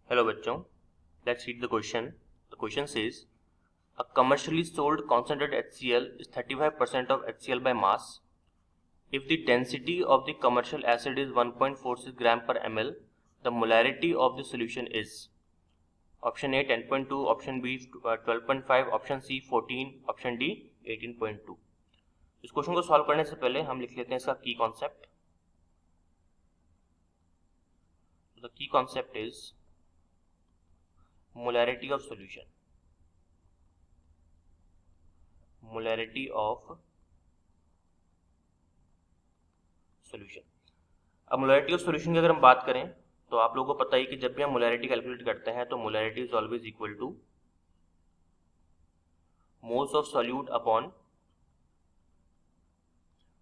Hello बच्चों, let's read the question. The question says a commercially sold concentrated HCl is 35% of HCl by mass. If the density of the commercial acid is 1.46 gram per ml, the molarity of the solution is option A 10.2, option B 12.5, option C 14, option D 18.2. इस question को solve करने से पहले हम लिख लेते हैं इसका की concept. The key concept is molarity of solution. Molarity of solution. अब molarity of solution की अगर हम बात करें तो आप लोगों को पता ही कि जब भी हम molarity कैलकुलेट करते हैं तो molarity is always equal to moles of solute upon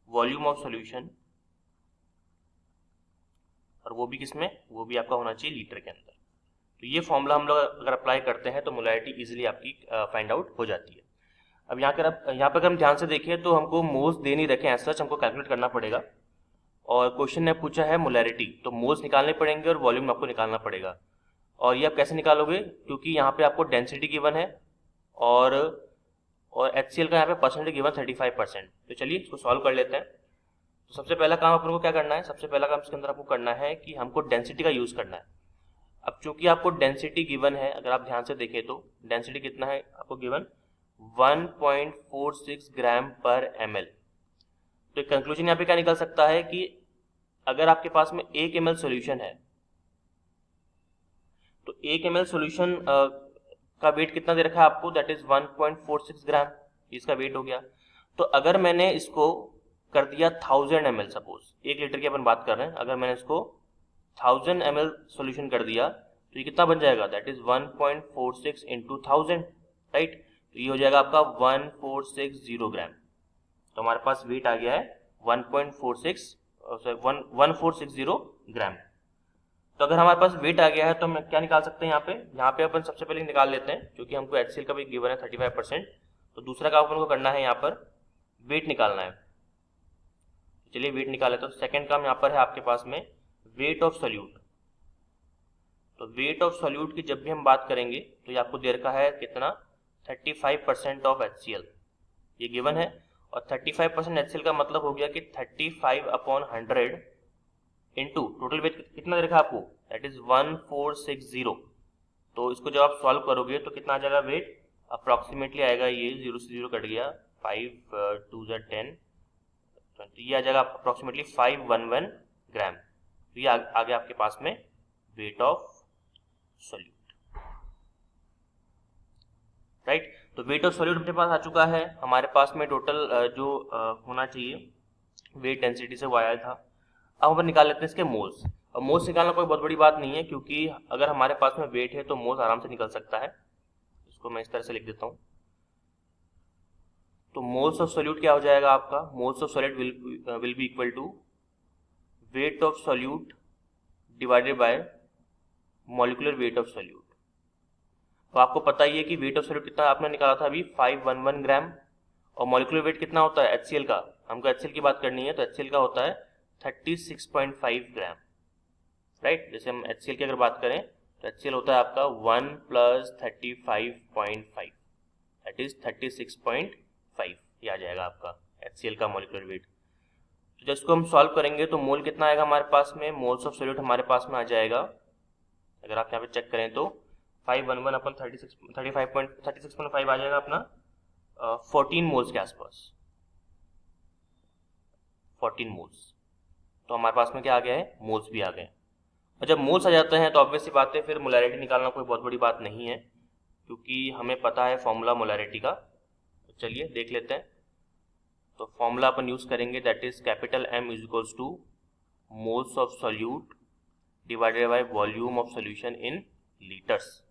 volume of solution, और वो भी किसमें, वो भी आपका होना चाहिए लीटर के अंदर. तो ये फॉर्मूला हम लोग अगर अप्लाई करते हैं तो मोलैरिटी इजीली आपकी फाइंड आउट हो जाती है. अब यहाँ पे अगर हम ध्यान से देखें तो हमको मोल्स दे नहीं रखे हैं, सच हमको कैलकुलेट करना पड़ेगा. और क्वेश्चन ने पूछा है मोलैरिटी, तो मोल्स निकालने पड़ेंगे और वॉल्यूम आपको निकालना पड़ेगा. और ये आप कैसे निकालोगे, क्योंकि यहाँ पे आपको डेंसिटी गिवन है और HCl का यहाँ पे परसेंटेज गिवन 35%. तो चलिए इसको सॉल्व कर लेते हैं. तो सबसे पहला काम अपन को क्या करना है, सबसे पहला काम इसके अंदर आपको करना है कि हमको डेंसिटी का यूज करना है. अब चूंकि आपको डेंसिटी गिवन है, अगर आप ध्यान से देखें तो डेंसिटी कितना है आपको गिवन 1.46 ग्राम पर ml. तो एक कंक्लूजन यहाँ पे क्या निकल सकता है कि अगर आपके पास में 1 ml सॉल्यूशन है तो 1 ml सॉल्यूशन का वेट कितना दे रखा है आपको, दैट इज 1.46 ग्राम. इसका वेट हो गया. तो अगर मैंने इसको कर दिया 1000 ml, सपोज 1 लीटर की अपन बात कर रहे हैं, अगर मैंने इसको 1000 ml सॉल्यूशन कर दिया तो ये कितना बन जाएगा, दैट इज 1.46 इंटू 1000, राइट. तो ये हो जाएगा आपका 1460 ग्राम. तो हमारे पास वेट आ गया है 1460 ग्राम. तो अगर हमारे पास वेट आ गया है तो हम क्या निकाल सकते हैं यहाँ पे अपन सबसे पहले निकाल लेते हैं, क्योंकि हमको HCl का भी गिवन है 35%. तो दूसरा काम अपन को करना है, यहाँ पर वेट निकालना है. चलिए वेट निकाले. तो सेकेंड काम यहाँ पर है आपके पास में वेट ऑफ सोल्यूट. तो वेट ऑफ सोल्यूट की जब भी हम बात करेंगे तो ये आपको दे रखा है कितना, 35% ऑफ HCl, ये गिवन है. और 35% HCl का मतलब हो गया कि 35/100 इंटू टोटल वेट कितना दे रखा है आपको, दैट इज 1460. तो इसको जब आप सॉल्व करोगे तो कितना आ जाएगा वेट, अप्रोक्सीमेटली आएगा, ये 0 से 0 कट गया, 5 2 10, तो ये आ जाएगा अप्रोक्सीमेटली 511 ग्राम. तो ये आ गया आपके पास में वेट ऑफ सॉल्यूट, राइट. तो वेट ऑफ सॉल्यूट अपने पास आ चुका है. हमारे पास में टोटल जो होना चाहिए वेट डेंसिटी से वो आया था. अब हम निकाल लेते हैं इसके मोल्स. और मोल्स निकालना कोई बहुत बड़ी बात नहीं है, क्योंकि अगर हमारे पास में वेट है तो मोल्स आराम से निकल सकता है. इसको मैं इस तरह से लिख देता हूँ. तो मोल्स ऑफ सॉल्यूट क्या हो जाएगा आपका, moles of solute will be equal to weight of solute divided by molecular weight of solute. तो आपको पता ही है कि वेट ऑफ सॉल्यूट कितना आपने निकाला था अभी, 511 ग्राम. और मॉलिक्यूलर वेट कितना होता है HCl का, हमको HCl की बात करनी है, तो HCl का होता है 36.5 ग्राम, राइट. जैसे हम HCl की अगर बात करें तो HCl होता है आपका 1 + 35.5, दैट इज 36.5. ये आ जाएगा आपका HCl का मॉलिक्यूलर वेट. तो जिसको हम सॉल्व करेंगे तो मोल कितना आएगा हमारे पास में, मोल्स ऑफ सॉल्यूट हमारे पास में आ जाएगा, अगर आप यहाँ पे चेक करें तो 511 अपन 36.5 आ जाएगा अपना 14 मोल्स के आसपास, 14 मोल्स. तो हमारे पास में क्या आ गया है, मोल्स भी आ गए. और जब मोल्स आ जाते हैं तो ऑब्वियसली बात है फिर मोलैरिटी निकालना कोई बहुत बड़ी बात नहीं है, क्योंकि हमें पता है फॉर्मूला मोलैरिटी का. चलिए देख लेते हैं. तो फॉर्मूला अपन यूज करेंगे, that is capital M is equals two moles of solute divided by volume of solution in litres.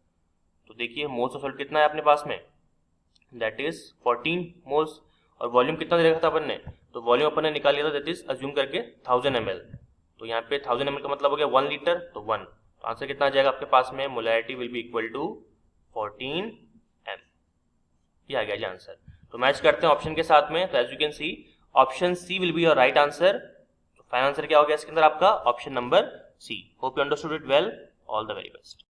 तो देखिए मोल्स ऑफ सॉल्यूट कितना है अपने पास में, दैट इज 14 मोल्स. और वॉल्यूम कितना दे रखा था अपन ने, तो वॉल्यूम अपन ने निकाल लिया था, दैट इज अज्यूम करके 1000 ml. तो यहाँ पे 1000 ml का मतलब हो गया 1 लीटर, तो 1. तो आंसर कितना आ जाएगा आपके पास में, molarity will be equal to 14 m. ये आ गया जी आंसर. तो मैच करते हैं ऑप्शन के साथ में. तो as you can see option C will be your right answer. Final answer क्या हो गया इसके अंदर आपका, option number C. Hope you understood it well. All the very best.